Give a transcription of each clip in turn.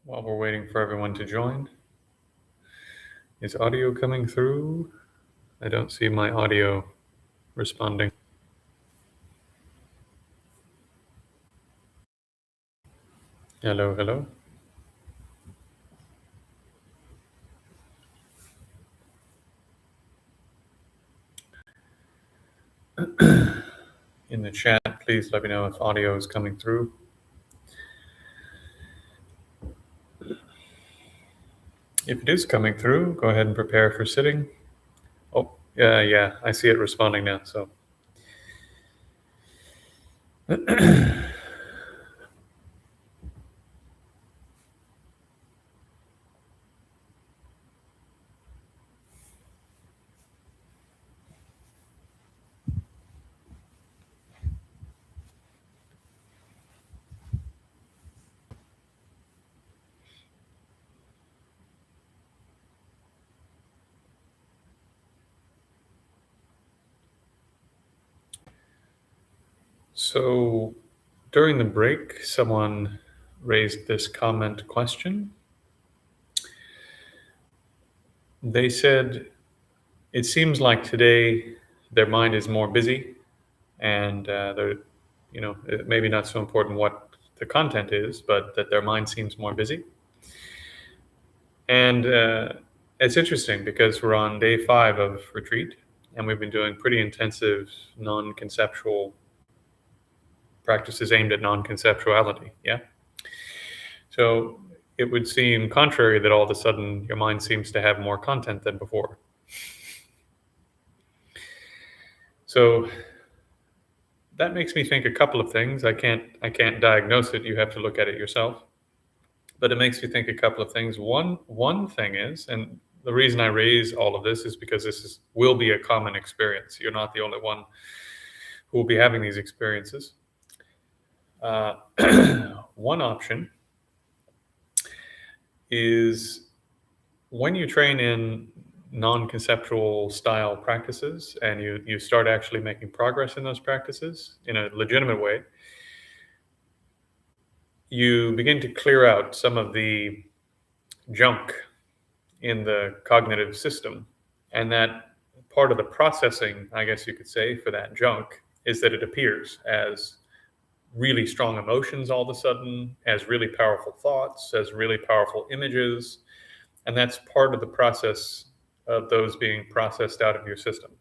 While we're waiting for everyone to join, is audio coming through? I don't see my audio responding. Hello, hello. In the chat, please let me know if audio is coming through. If it is coming through, go ahead and prepare for sitting. Oh, yeah, I see it responding now. So, so during the break, someone raised this comment question. They said, it seems like today their mind is more busy and they're, maybe not so important what the content is, but that their mind seems more busy. And it's interesting because we're on day 5 of retreat and we've been doing pretty intensive non-conceptual practices aimed at non-conceptuality. Yeah. So it would seem contrary that all of a sudden your mind seems to have more content than before. So that makes me think a couple of things. I can't diagnose it. You have to look at it yourself. But it makes me think a couple of things. One thing is, and the reason I raise all of this is because will be a common experience. You're not the only one who will be having these experiences. One option is when you train in non-conceptual style practices and you start actually making progress in those practices in a legitimate way, you begin to clear out some of the junk in the cognitive system. And that part of the processing, I guess you could say, for that junk is that it appears as really strong emotions all of a sudden, as really powerful thoughts, as really powerful images. And that's part of the process of those being processed out of your system.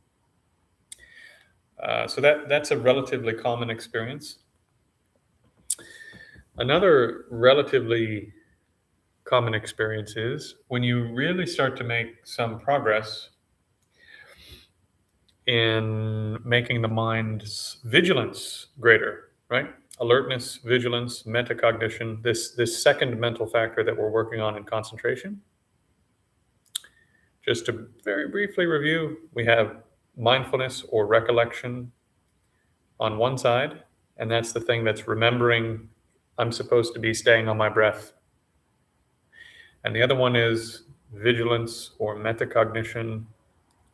So that's a relatively common experience. Another relatively common experience is when you really start to make some progress in making the mind's vigilance greater, right? Alertness, vigilance, metacognition, this second mental factor that we're working on in concentration. Just to very briefly review, we have mindfulness or recollection on one side, and that's the thing that's remembering I'm supposed to be staying on my breath. And the other one is vigilance or metacognition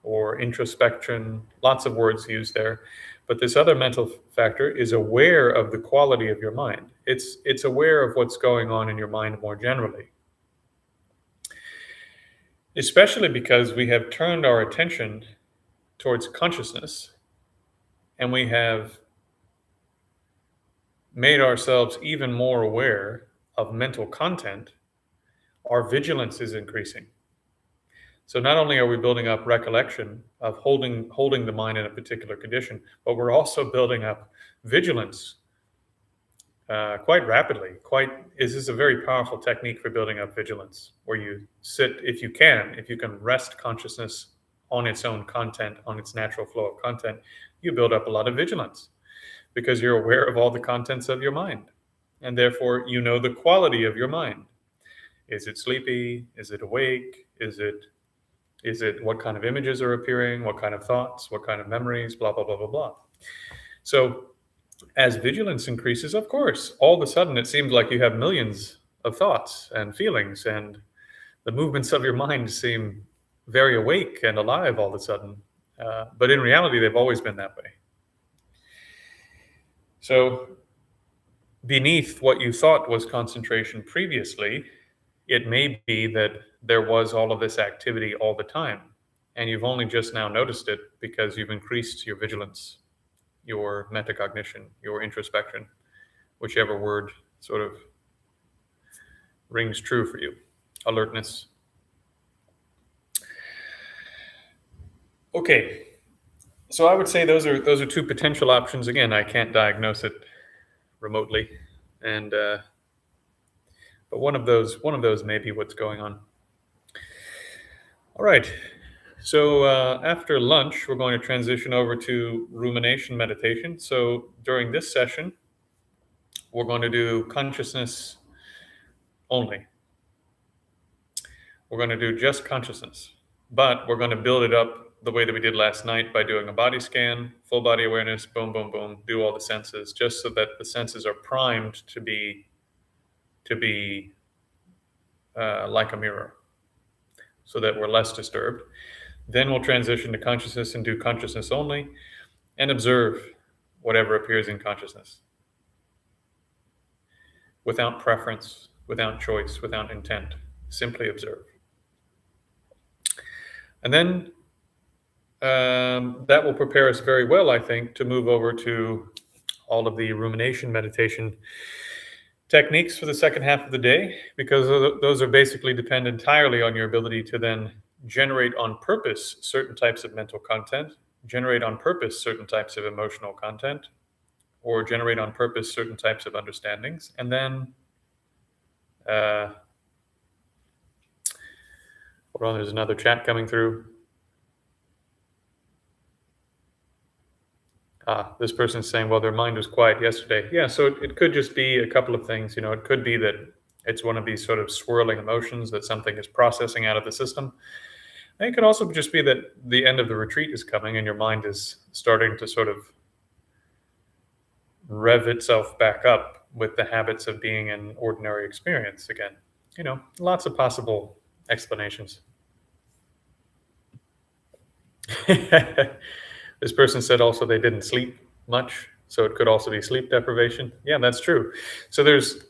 or introspection, lots of words used there. But this other mental factor is aware of the quality of your mind. It's aware of what's going on in your mind more generally. Especially because we have turned our attention towards consciousness and we have made ourselves even more aware of mental content, our vigilance is increasing. So not only are we building up recollection of holding the mind in a particular condition, but we're also building up vigilance quite rapidly. This is a very powerful technique for building up vigilance, where you sit, if you can rest consciousness on its own content, on its natural flow of content, you build up a lot of vigilance because you're aware of all the contents of your mind. And therefore, you know the quality of your mind. Is it sleepy? Is it awake? Is it what kind of images are appearing? What kind of thoughts? What kind of memories? Blah, blah, blah, blah, blah. So as vigilance increases, of course, all of a sudden it seems like you have millions of thoughts and feelings, and the movements of your mind seem very awake and alive all of a sudden. But in reality, they've always been that way. So beneath what you thought was concentration previously, it may be that there was all of this activity all the time, and you've only just now noticed it because you've increased your vigilance, your metacognition, your introspection, whichever word sort of rings true for you. Alertness. Okay, so I would say those are two potential options. Again, I can't diagnose it remotely, and but one of those may be what's going on. All right. So after lunch, we're going to transition over to rumination meditation. So during this session, we're going to do consciousness only. We're going to do just consciousness, but we're going to build it up the way that we did last night by doing a body scan, full body awareness, boom, boom, boom, do all the senses, just so that the senses are primed to be like a mirror, so that we're less disturbed. Then we'll transition to consciousness and do consciousness only and observe whatever appears in consciousness without preference, without choice, without intent. Simply observe. And then that will prepare us very well, I think, to move over to all of the rumination meditation techniques for the second half of the day, because those are basically depend entirely on your ability to then generate on purpose certain types of mental content, generate on purpose certain types of emotional content, or generate on purpose certain types of understandings. And then, hold on, there's another chat coming through. This person's saying, well, their mind was quiet yesterday. Yeah, so it could just be a couple of things. It could be that it's one of these sort of swirling emotions that something is processing out of the system. And it could also just be that the end of the retreat is coming and your mind is starting to sort of rev itself back up with the habits of being an ordinary experience again. Lots of possible explanations. This person said also they didn't sleep much, so it could also be sleep deprivation. Yeah, that's true. So there's,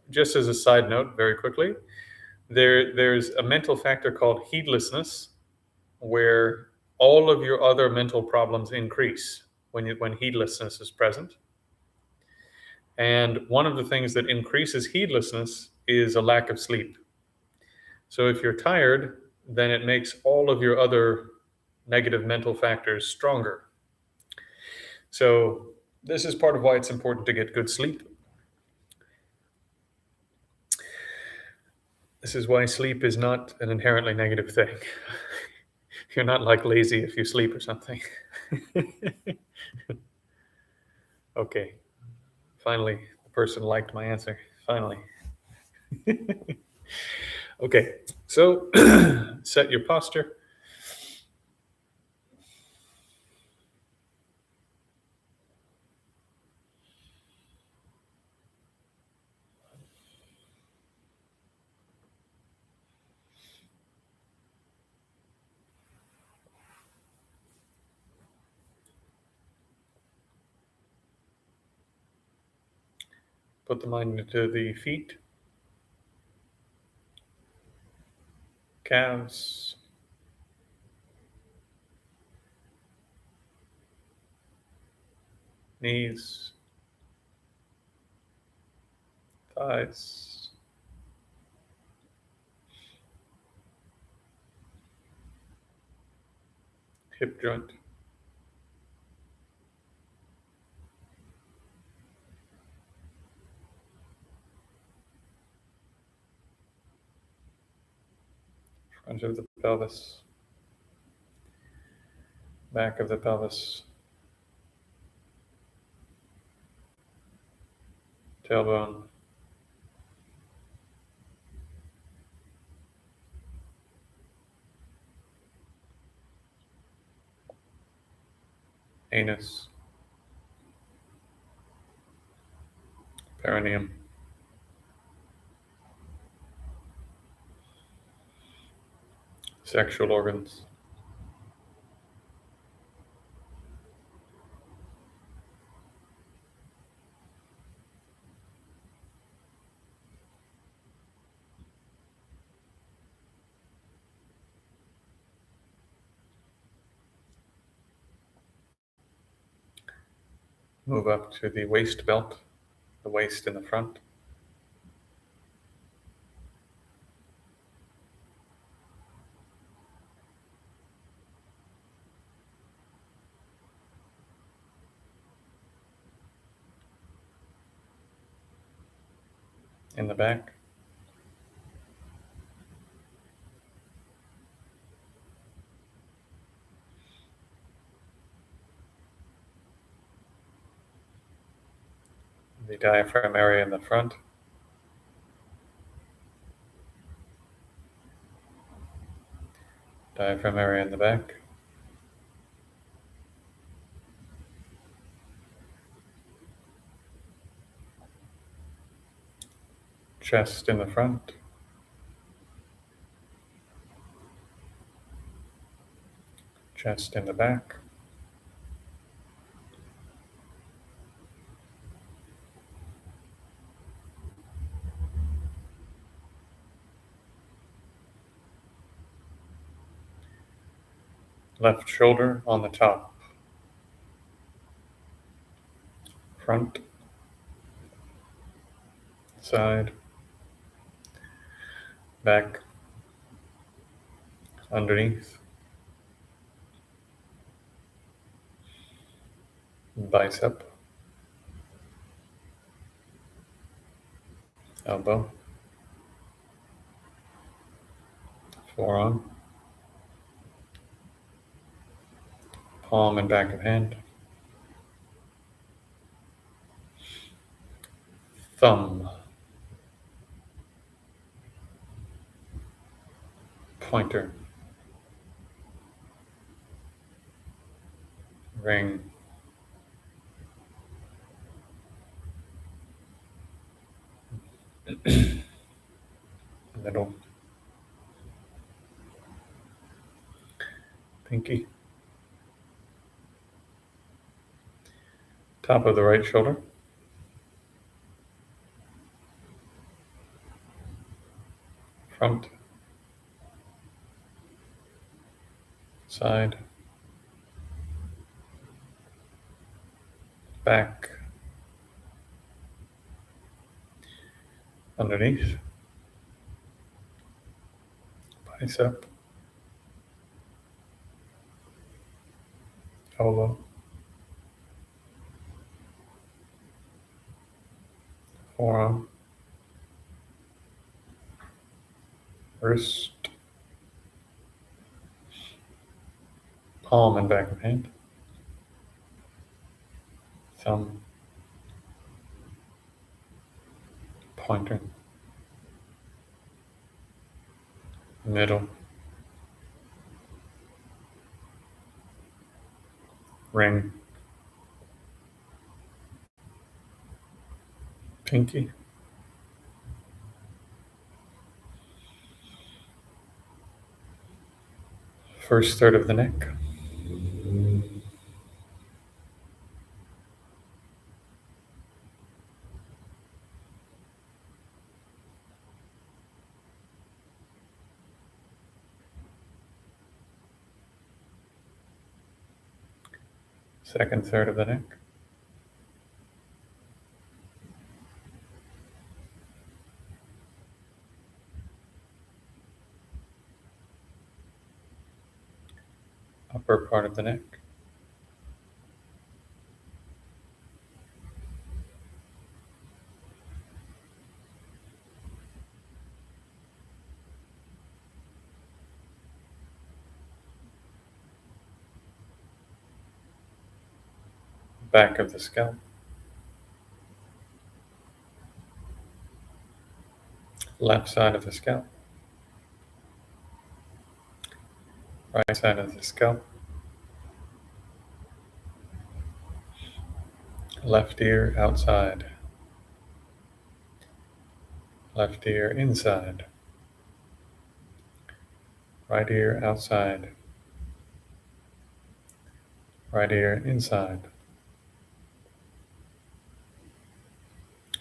just as a side note, very quickly, there's a mental factor called heedlessness, where all of your other mental problems increase when heedlessness is present. And one of the things that increases heedlessness is a lack of sleep. So if you're tired, then it makes all of your other negative mental factors stronger. So this is part of why it's important to get good sleep. This is why sleep is not an inherently negative thing. You're not like lazy if you sleep or something. Okay. Finally, the person liked my answer. Finally. Okay. So set your posture. Put the mind into the feet, calves, knees, thighs, hip joint, front of the pelvis, back of the pelvis, tailbone, anus, perineum, sexual organs, Move up to the waist belt, the waist in the front. In the back. The diaphragm area in the front. Diaphragm area in the back. Chest in the front. Chest in the back. Left shoulder on the top. Front. Side. Back. Underneath. Bicep. Elbow. Forearm. Palm and back of hand. Thumb. Pointer. Ring. Middle. Pinky. Top of the right shoulder. Front. Side. Back. Underneath. Bicep. Elbow. Forearm. Wrist. Palm and back of hand. Thumb. Pointer. Middle. Ring. Pinky. First third of the neck. Second third of the neck. Upper part of the neck. Back of the scalp. Left side of the scalp. Right side of the scalp. Left ear outside. Left ear inside. Right ear outside. Right ear inside.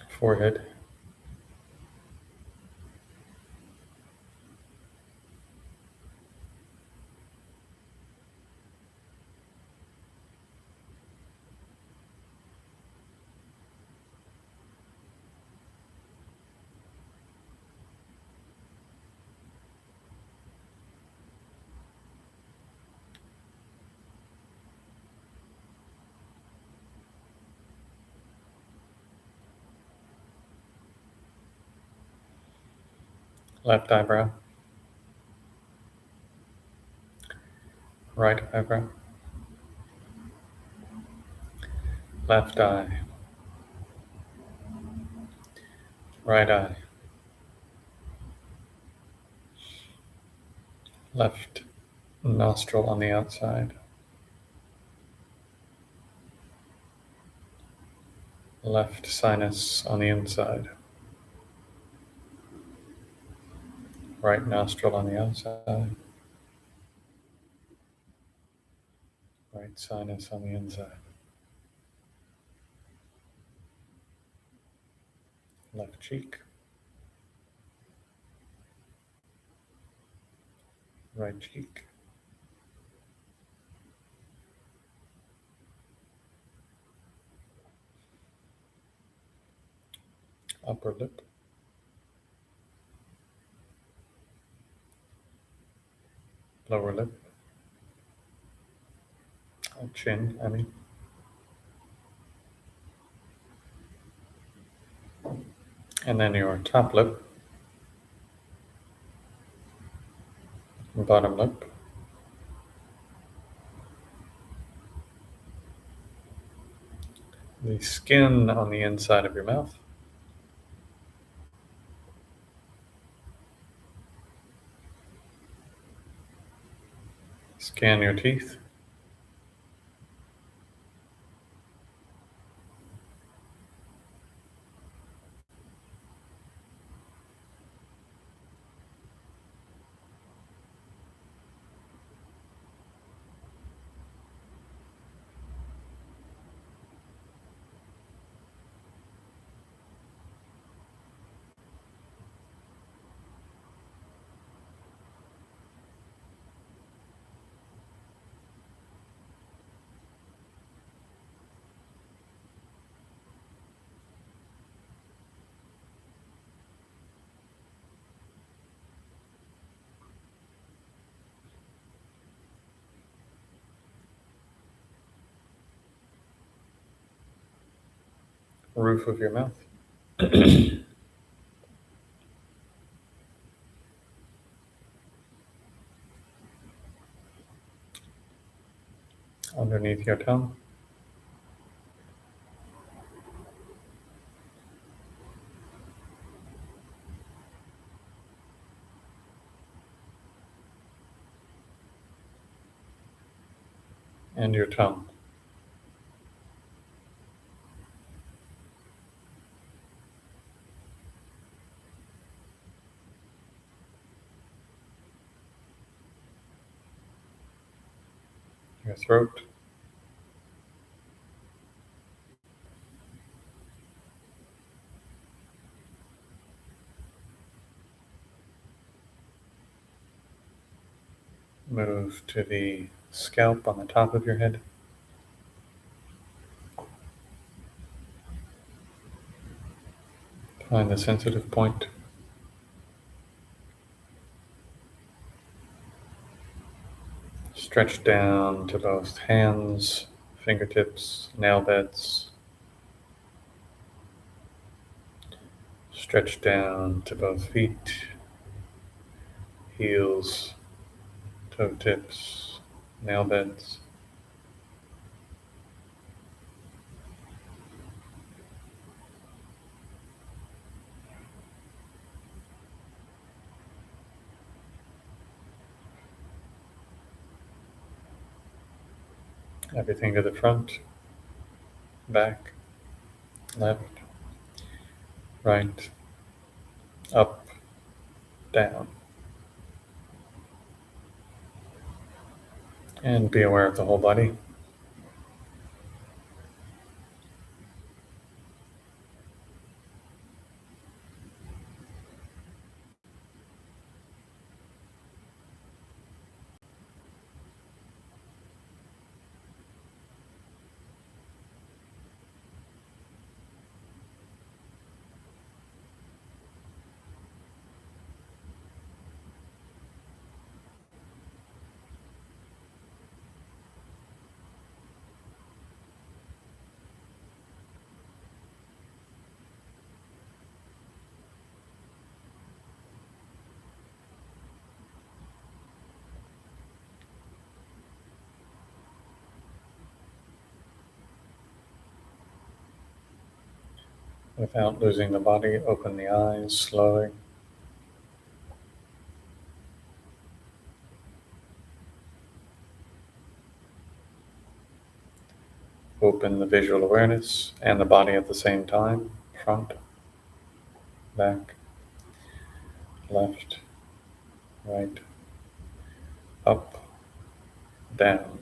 Forehead. Left eyebrow. Right eyebrow. Left eye. Right eye. Left nostril on the outside. Left sinus on the inside. Right nostril on the outside. Right sinus on the inside. Left cheek. Right cheek. Upper lip. Lower lip. Chin, I mean. And then your top lip. Bottom lip. The skin on the inside of your mouth. Scan your teeth. Roof of your mouth. Underneath your tongue. And your tongue. Your throat. Move to the scalp on the top of your head. Find the sensitive point. Stretch down to both hands, fingertips, nail beds. Stretch down to both feet, heels, toe tips, nail beds. Everything to the front, back, left, right, up, down. And be aware of the whole body. Without losing the body, open the eyes slowly. Open the visual awareness and the body at the same time. Front, back, left, right, up, down.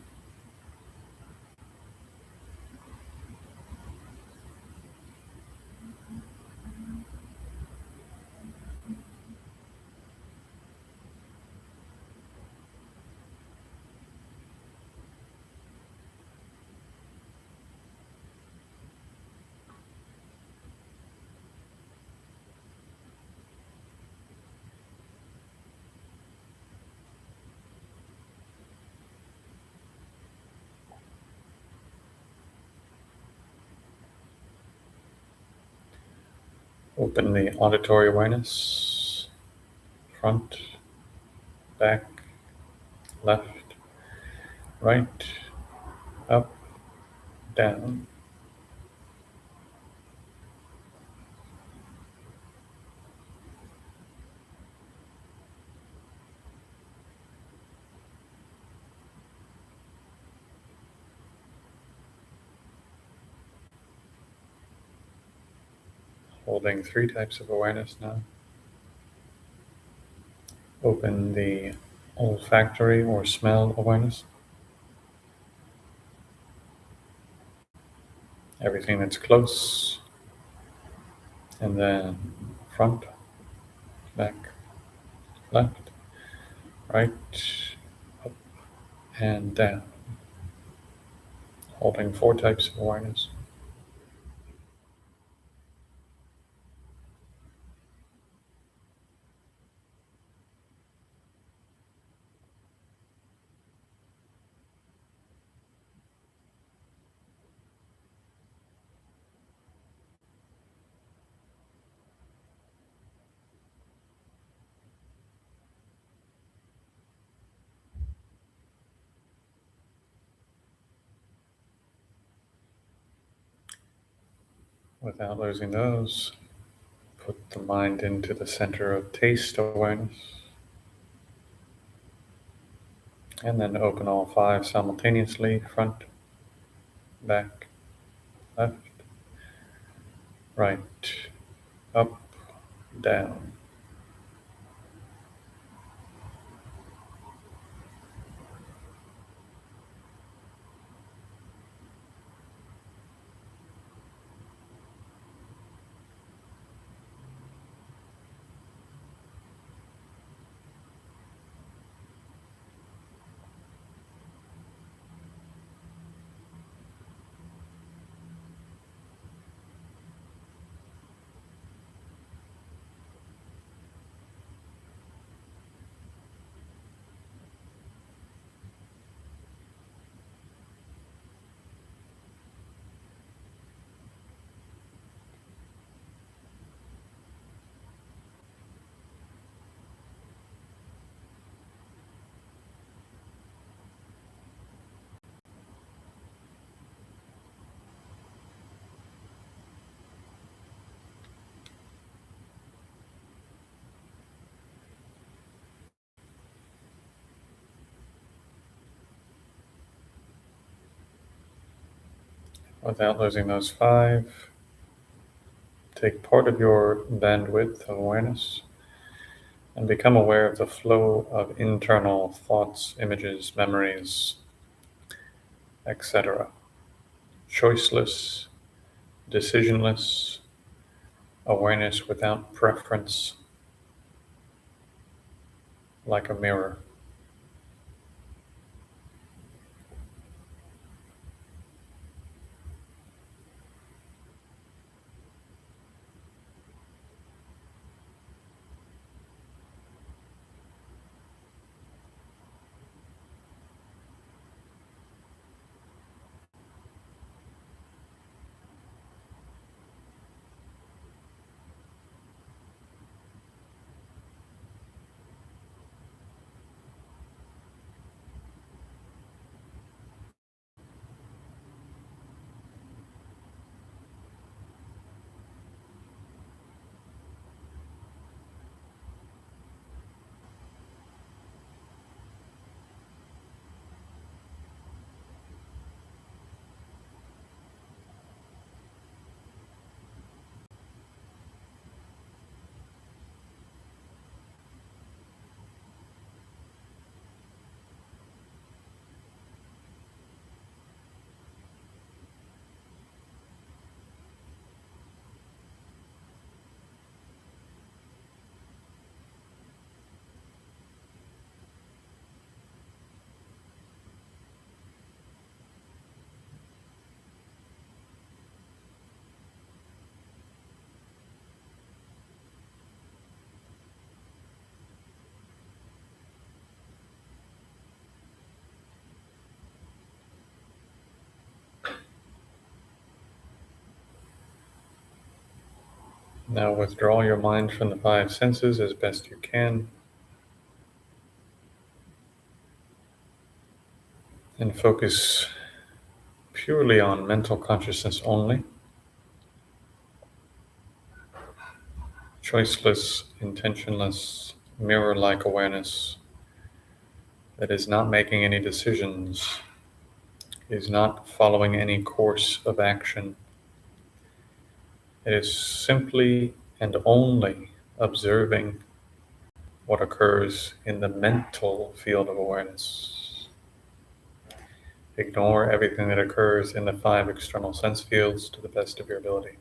Open the auditory awareness. Front, back, left, right, up, down. Holding 3 types of awareness now. Open the olfactory or smell awareness. Everything that's close. And then front, back, left, right, up, and down. Holding 4 types of awareness. Without losing those, put the mind into the center of taste awareness. And then open all 5 simultaneously. Front, back, left, right, up, down. Without losing those 5, take part of your bandwidth of awareness and become aware of the flow of internal thoughts, images, memories, etc. Choiceless, decisionless, awareness without preference, like a mirror. Now withdraw your mind from the five senses as best you can. And focus purely on mental consciousness only. Choiceless, intentionless, mirror-like awareness that is not making any decisions, is not following any course of action. It is simply and only observing what occurs in the mental field of awareness. Ignore everything that occurs in the five external sense fields to the best of your ability.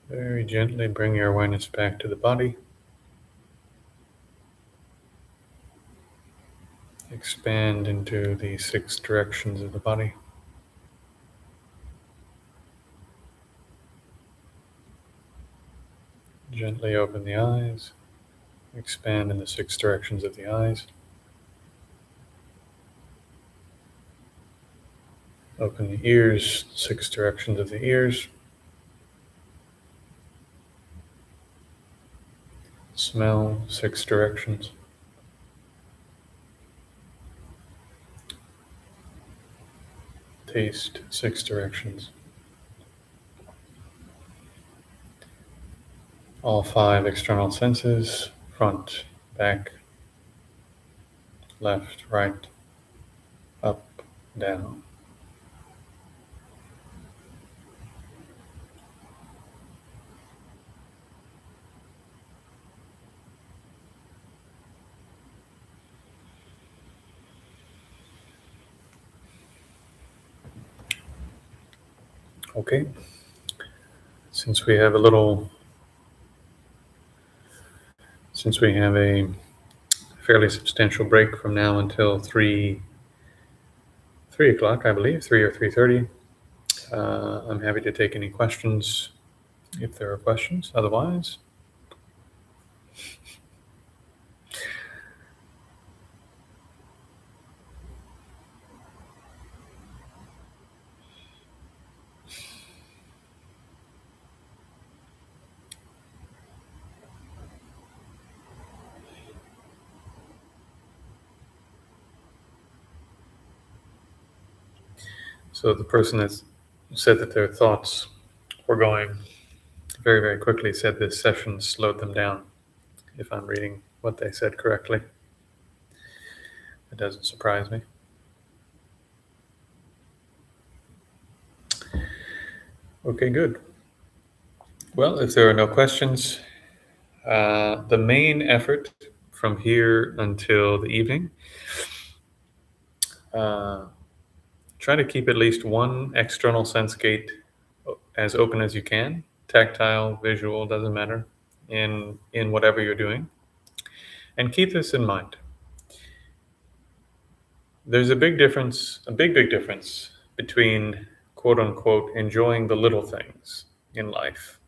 Very gently bring your awareness back to the body. Expand into the 6 directions of the body. Gently open the eyes. Expand in the 6 directions of the eyes. Open the ears, 6 directions of the ears. Smell, 6 directions. Taste, 6 directions. All 5 external senses, front, back, left, right, up, down. Okay. Since we have a fairly substantial break from now until 3 o'clock, I believe, 3 or 3:30, I'm happy to take any questions if there are questions. Otherwise, so the person that said that their thoughts were going very, very quickly said this session slowed them down, if I'm reading what they said correctly. It doesn't surprise me. Okay, good. Well, if there are no questions, the main effort from here until the evening, try to keep at least one external sense gate as open as you can. Tactile, visual, doesn't matter, in whatever you're doing. And keep this in mind. There's a big difference between quote unquote enjoying the little things in life.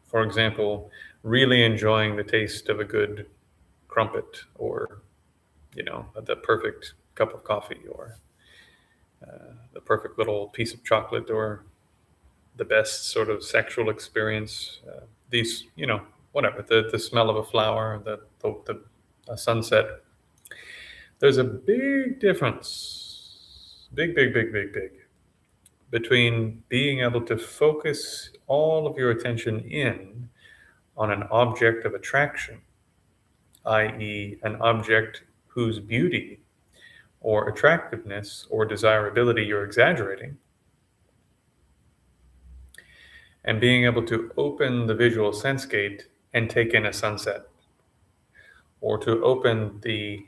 For example, really enjoying the taste of a good crumpet, or the perfect cup of coffee, or the perfect little piece of chocolate, or the best sort of sexual experience. These, whatever, the smell of a flower, a sunset. There's a big difference, big, between being able to focus all of your attention in on an object of attraction, i.e., an object whose beauty or attractiveness or desirability you're exaggerating, and being able to open the visual sense gate and take in a sunset, or to open the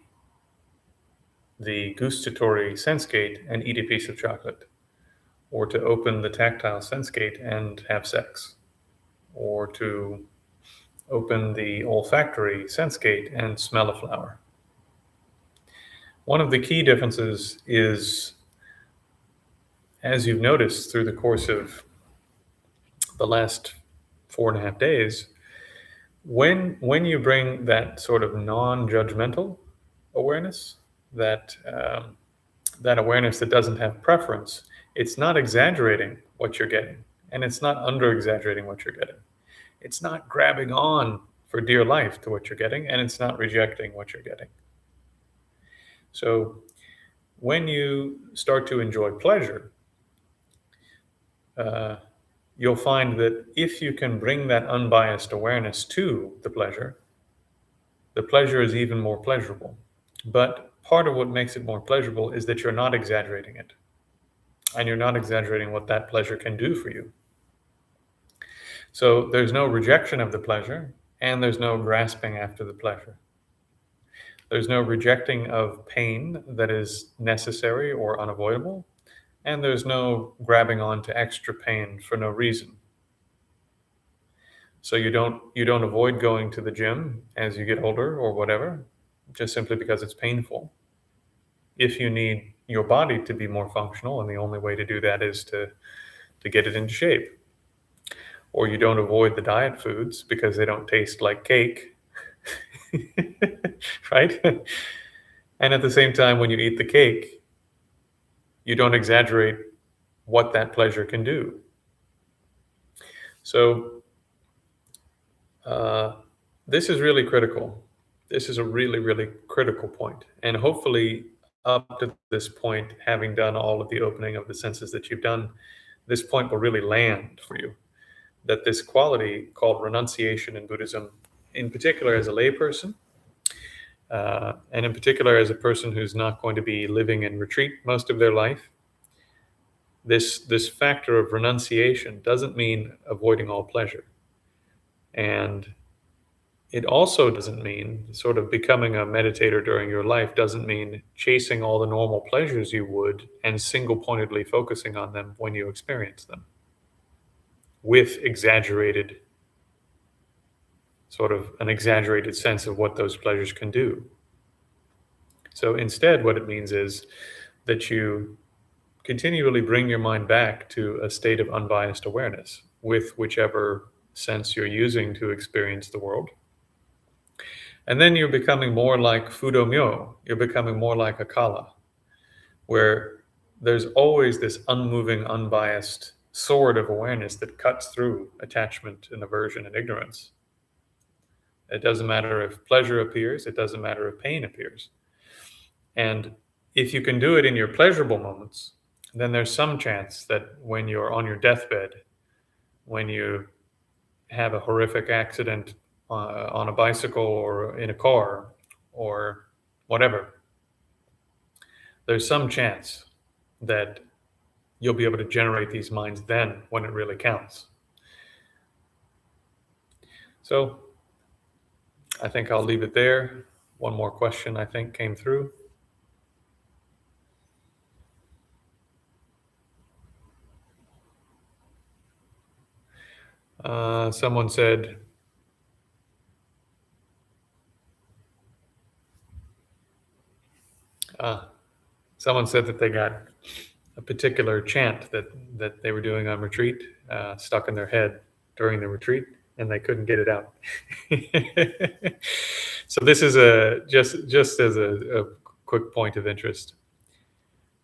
gustatory sense gate and eat a piece of chocolate, or to open the tactile sense gate and have sex, or to open the olfactory sense gate and smell a flower. One of the key differences is, as you've noticed through the course of the last 4.5 days, when you bring that sort of non-judgmental awareness, that awareness that doesn't have preference, it's not exaggerating what you're getting, and it's not under-exaggerating what you're getting. It's not grabbing on for dear life to what you're getting, and it's not rejecting what you're getting. So when you start to enjoy pleasure, you'll find that if you can bring that unbiased awareness to the pleasure is even more pleasurable. But part of what makes it more pleasurable is that you're not exaggerating it, and you're not exaggerating what that pleasure can do for you. So there's no rejection of the pleasure, and there's no grasping after the pleasure. There's no rejecting of pain that is necessary or unavoidable, and there's no grabbing onto extra pain for no reason. So you don't avoid going to the gym as you get older or whatever, just simply because it's painful. If you need your body to be more functional, and the only way to do that is to get it into shape. Or you don't avoid the diet foods because they don't taste like cake, right? And at the same time, when you eat the cake, you don't exaggerate what that pleasure can do. So this is really critical. This is a really, really critical point. And hopefully, up to this point, having done all of the opening of the senses that you've done, this point will really land for you. That this quality called renunciation in Buddhism, in particular as a layperson, and in particular as a person who's not going to be living in retreat most of their life, this factor of renunciation doesn't mean avoiding all pleasure. And it also doesn't mean sort of becoming a meditator during your life doesn't mean chasing all the normal pleasures you would and single-pointedly focusing on them when you experience them with exaggerated, sort of an exaggerated sense of what those pleasures can do. So instead, what it means is that you continually bring your mind back to a state of unbiased awareness with whichever sense you're using to experience the world. And then you're becoming more like Fudo Myo. You're becoming more like a Kala, where there's always this unmoving, unbiased sword of awareness that cuts through attachment and aversion and ignorance. It doesn't matter if pleasure appears. It doesn't matter if pain appears. And if you can do it in your pleasurable moments, then there's some chance that when you're on your deathbed, when you have a horrific accident on a bicycle or in a car or whatever, there's some chance that you'll be able to generate these minds then when it really counts. So I think I'll leave it there. One more question I think came through. Someone said, that they got a particular chant that they were doing on retreat stuck in their head during the retreat, and they couldn't get it out. So this is just as a quick point of interest.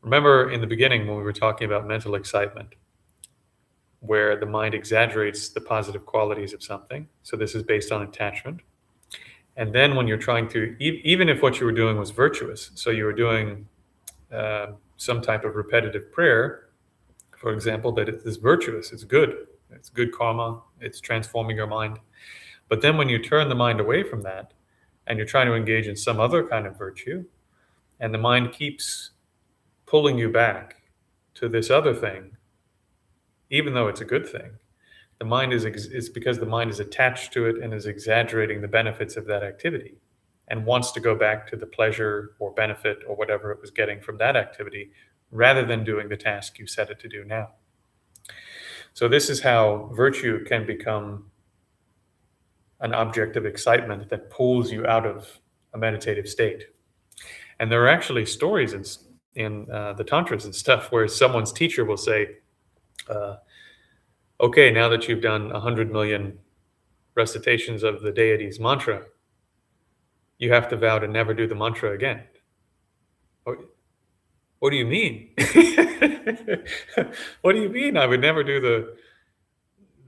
Remember in the beginning when we were talking about mental excitement, where the mind exaggerates the positive qualities of something. So this is based on attachment. And then when you're trying to, even if what you were doing was virtuous, so you were doing some type of repetitive prayer, for example, that it is virtuous, it's good karma, it's transforming your mind. But then when you turn the mind away from that and you're trying to engage in some other kind of virtue, and the mind keeps pulling you back to this other thing, even though it's a good thing, the mind is because the mind is attached to it and is exaggerating the benefits of that activity and wants to go back to the pleasure or benefit or whatever it was getting from that activity rather than doing the task you set it to do now. So this is how virtue can become an object of excitement that pulls you out of a meditative state. And there are actually stories in the tantras and stuff where someone's teacher will say, okay, now that you've done 100 million recitations of the deity's mantra, you have to vow to never do the mantra again. What do you mean? What do you mean I would never do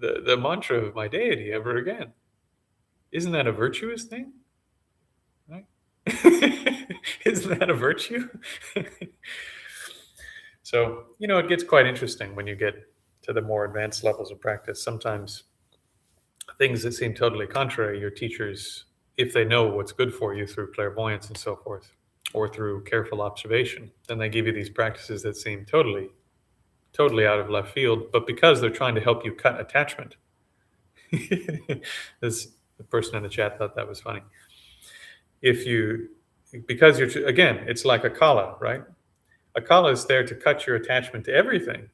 the mantra of my deity ever again? Isn't that a virtuous thing? Right? Isn't that a virtue? So, it gets quite interesting when you get to the more advanced levels of practice. Sometimes things that seem totally contrary, your teachers, if they know what's good for you through clairvoyance and so forth, or through careful observation, then they give you these practices that seem totally out of left field, but because they're trying to help you cut attachment. The person in the chat thought that was funny. If you because again, it's like a kala, right? A kala is there to cut your attachment to everything,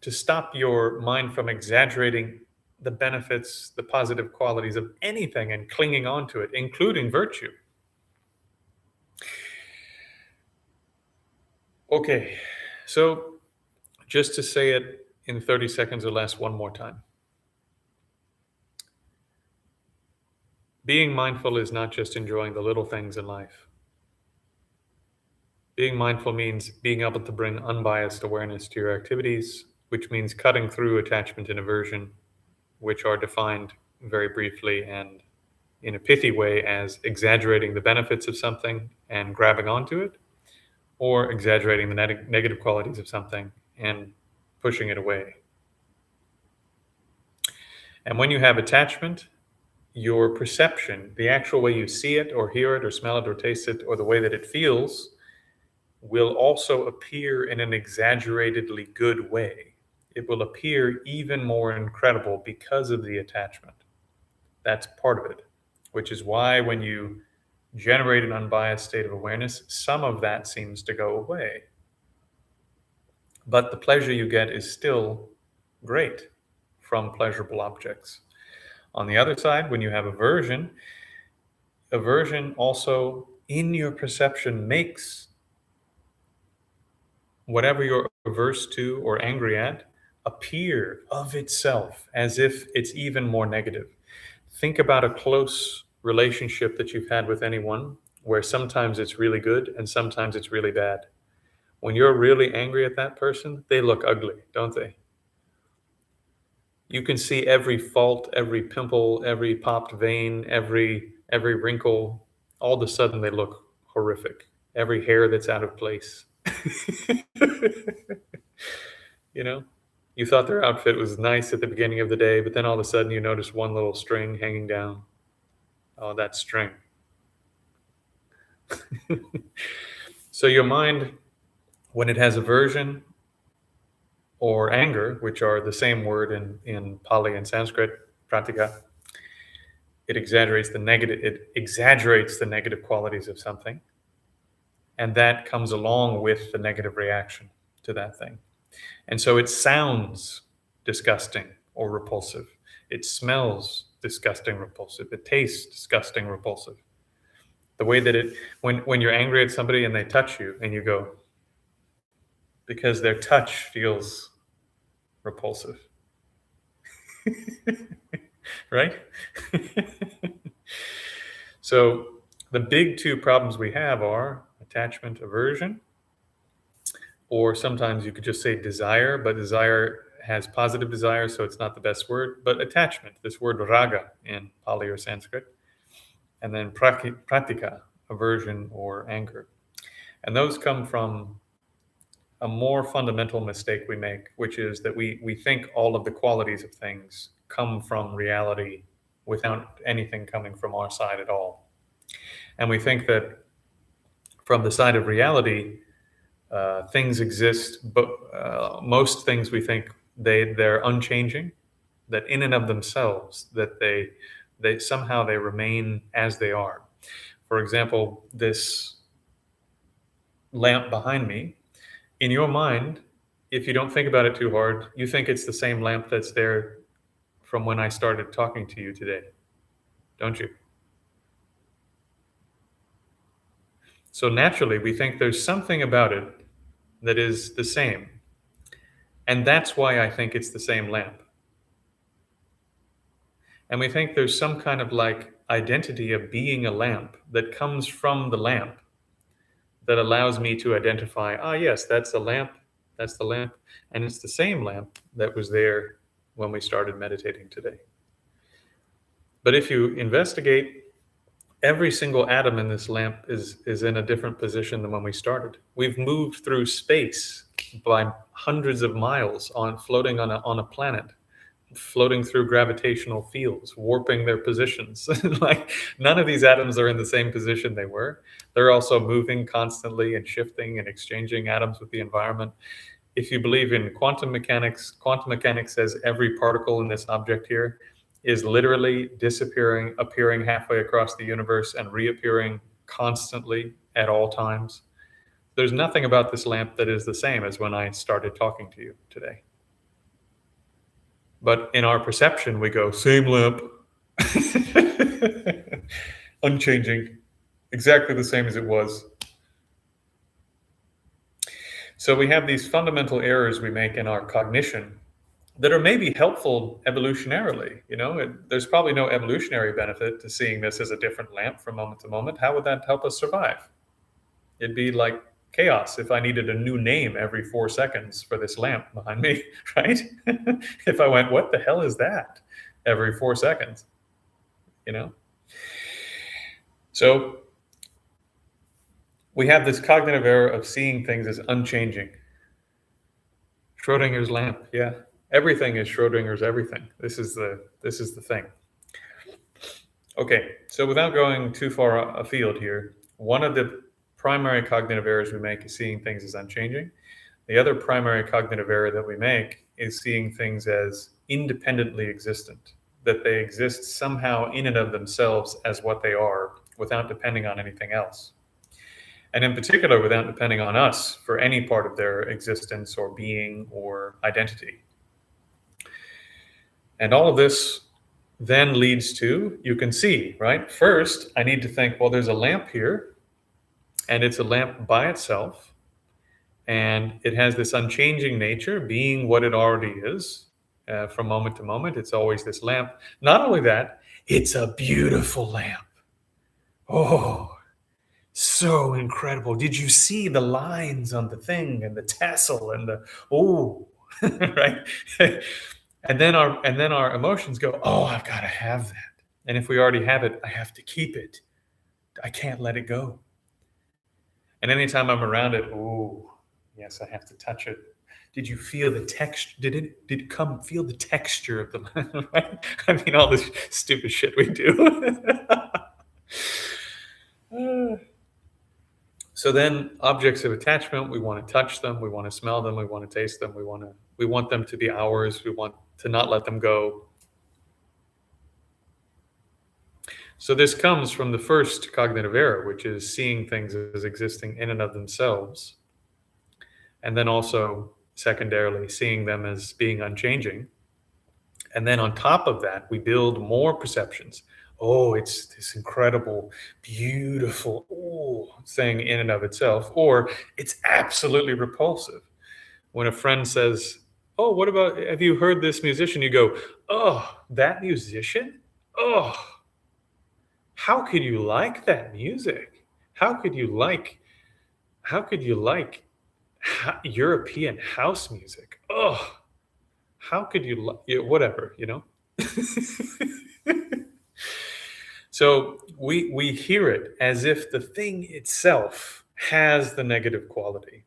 to stop your mind from exaggerating the benefits, the positive qualities of anything and clinging on to it, including virtue. Okay, so just to say it in 30 seconds or less one more time. Being mindful is not just enjoying the little things in life. Being mindful means being able to bring unbiased awareness to your activities, which means cutting through attachment and aversion, which are defined very briefly and in a pithy way as exaggerating the benefits of something and grabbing onto it, or exaggerating the negative qualities of something and pushing it away. And when you have attachment, your perception, the actual way you see it or hear it or smell it or taste it, or the way that it feels, will also appear in an exaggeratedly good way. It will appear even more incredible because of the attachment. That's part of it, which is why when you generate an unbiased state of awareness, some of that seems to go away. But the pleasure you get is still great from pleasurable objects. On the other side, when you have aversion, aversion also in your perception makes whatever you're averse to or angry at appear of itself as if it's even more negative. Think about a close relationship that you've had with anyone where sometimes it's really good and sometimes it's really bad. When you're really angry at that person, they look ugly, don't they? You can see every fault, every pimple, every popped vein, every wrinkle. All of a sudden, they look horrific. Every hair that's out of place. You know, you thought their outfit was nice at the beginning of the day, but then all of a sudden you notice one little string hanging down. Oh, that string. So your mind, when it has aversion or anger, which are the same word in Pali and Sanskrit, pratika, it exaggerates the negative qualities of something, and that comes along with the negative reaction to that thing. And so it sounds disgusting or repulsive. It smells disgusting, repulsive. It tastes disgusting, repulsive. The way that when you're angry at somebody and they touch you and you go, because their touch feels repulsive. Right? So the big two problems we have are attachment, aversion, or sometimes you could just say desire, but desire has positive desire, so it's not the best word, but attachment, this word raga in Pali or Sanskrit, and then pratika, aversion or anger. And those come from a more fundamental mistake we make, which is that we think all of the qualities of things come from reality without anything coming from our side at all. And we think that from the side of reality, things exist, but most things we think they're unchanging, that in and of themselves, that they somehow they remain as they are. For example, this lamp behind me, in your mind, if you don't think about it too hard, you think it's the same lamp that's there from when I started talking to you today, don't you? So naturally, we think there's something about it that is the same. And that's why I think it's the same lamp. And we think there's some kind of like identity of being a lamp that comes from the lamp that allows me to identify, yes, that's the lamp, that's the lamp. And it's the same lamp that was there when we started meditating today. But if you investigate, every single atom in this lamp is in a different position than when we started. We've moved through space by hundreds of miles floating on a planet, floating through gravitational fields, warping their positions. Like none of these atoms are in the same position they were. They're also moving constantly and shifting and exchanging atoms with the environment. If you believe in quantum mechanics says every particle in this object here is literally disappearing, appearing halfway across the universe and reappearing constantly at all times. There's nothing about this lamp that is the same as when I started talking to you today. But in our perception, we go, same lamp, unchanging, exactly the same as it was. So we have these fundamental errors we make in our cognition that are maybe helpful evolutionarily. There's probably no evolutionary benefit to seeing this as a different lamp from moment to moment. How would that help us survive? It'd be like chaos if I needed a new name every 4 seconds for this lamp behind me, right? If I went, what the hell is that? Every 4 seconds, So we have this cognitive error of seeing things as unchanging. Schrodinger's lamp, yeah. Everything is Schrodinger's everything. This is the thing. Okay, so without going too far afield here, one of the primary cognitive errors we make is seeing things as unchanging. The other primary cognitive error that we make is seeing things as independently existent, that they exist somehow in and of themselves as what they are without depending on anything else. And in particular, without depending on us for any part of their existence or being or identity. And all of this then leads to, you can see, right? First, I need to think, well, there's a lamp here, and it's a lamp by itself, and it has this unchanging nature, being what it already is from moment to moment. It's always this lamp. Not only that, it's a beautiful lamp. Oh, so incredible. Did you see the lines on the thing and the tassel and right? And then our emotions go, oh, I've got to have that. And if we already have it, I have to keep it. I can't let it go. And anytime I'm around it, oh, yes, I have to touch it. Did you feel the texture? Did it come feel the texture of the right? I mean, all this stupid shit we do. So then objects of attachment, we want to touch them, we want to smell them, we want to taste them, we want them to be ours, we want to not let them go. So this comes from the first cognitive error, which is seeing things as existing in and of themselves. And then also, secondarily, seeing them as being unchanging. And then on top of that, we build more perceptions. Oh, it's this incredible, beautiful thing in and of itself. Or it's absolutely repulsive. When a friend says, oh, what about, have you heard this musician? You go, oh, that musician? Oh, how could you like that music? How could you like European house music? Oh, how could you like, whatever, So we hear it as if the thing itself has the negative quality.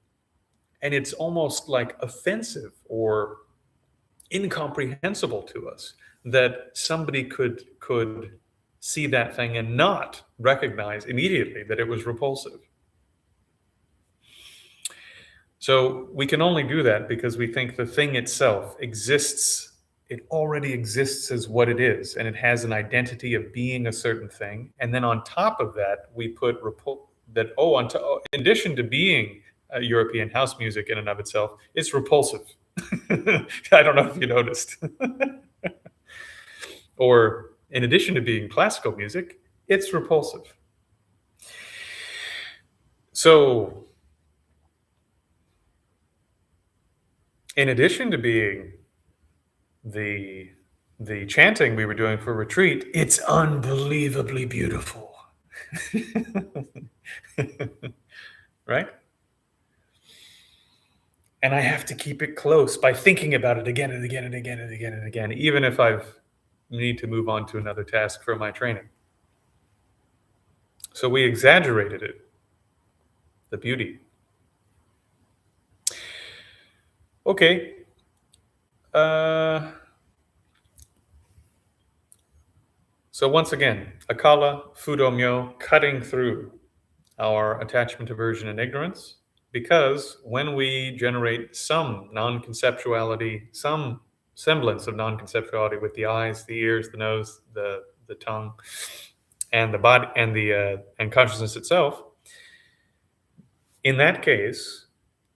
And it's almost like offensive or incomprehensible to us that somebody could see that thing and not recognize immediately that it was repulsive. So we can only do that because we think the thing itself exists. It already exists as what it is, and it has an identity of being a certain thing. And then on top of that, we put in addition to being European house music in and of itself, it's repulsive. I don't know if you noticed. Or in addition to being classical music, it's repulsive. So in addition to being the chanting we were doing for retreat, it's unbelievably beautiful. Right? And I have to keep it close by thinking about it again and again and again and again and again, even if I need to move on to another task for my training. So we exaggerated it, the beauty. Okay. So once again, Akala, Fudomyo, cutting through our attachment, aversion, and ignorance, because when we generate some non-conceptuality, some semblance of non-conceptuality with the eyes, the ears, the nose, the tongue, and the body and consciousness itself, in that case,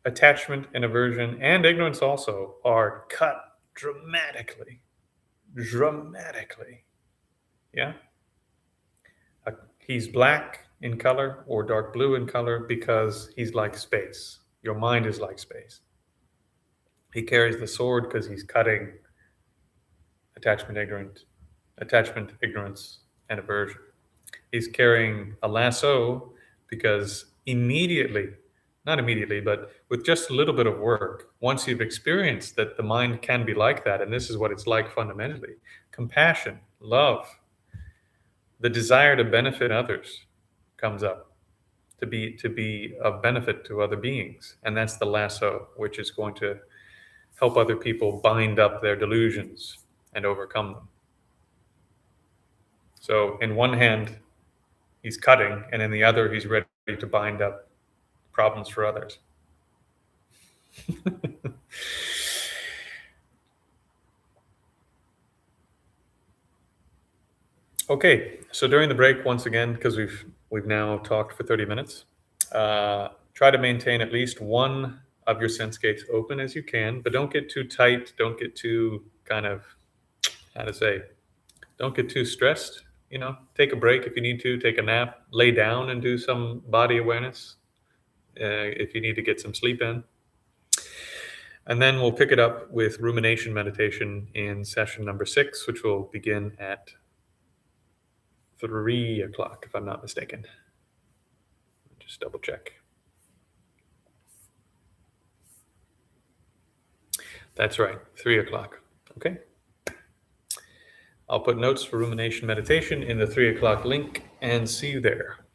attachment and aversion and ignorance also are cut dramatically. Dramatically. Yeah. He's black in color or dark blue in color because he's like space. Your mind is like space. He carries the sword because he's cutting attachment, ignorance, and aversion. He's carrying a lasso because not immediately, but with just a little bit of work, once you've experienced that the mind can be like that, and this is what it's like fundamentally, compassion, love, the desire to benefit others comes up, to be of benefit to other beings. And that's the lasso, which is going to help other people bind up their delusions and overcome them. So in one hand, he's cutting, and in the other, he's ready to bind up problems for others. Okay, so during the break, once again, because we've now talked for 30 minutes, try to maintain at least one of your sense gates open as you can, but don't get too tight. Don't get too kind of, don't get too stressed. Take a break if you need to, take a nap, lay down and do some body awareness if you need to get some sleep in. And then we'll pick it up with rumination meditation in session number 6, which will begin at 3 o'clock, if I'm not mistaken. Just double check. That's right, 3 o'clock. Okay. I'll put notes for rumination meditation in the 3 o'clock link and see you there.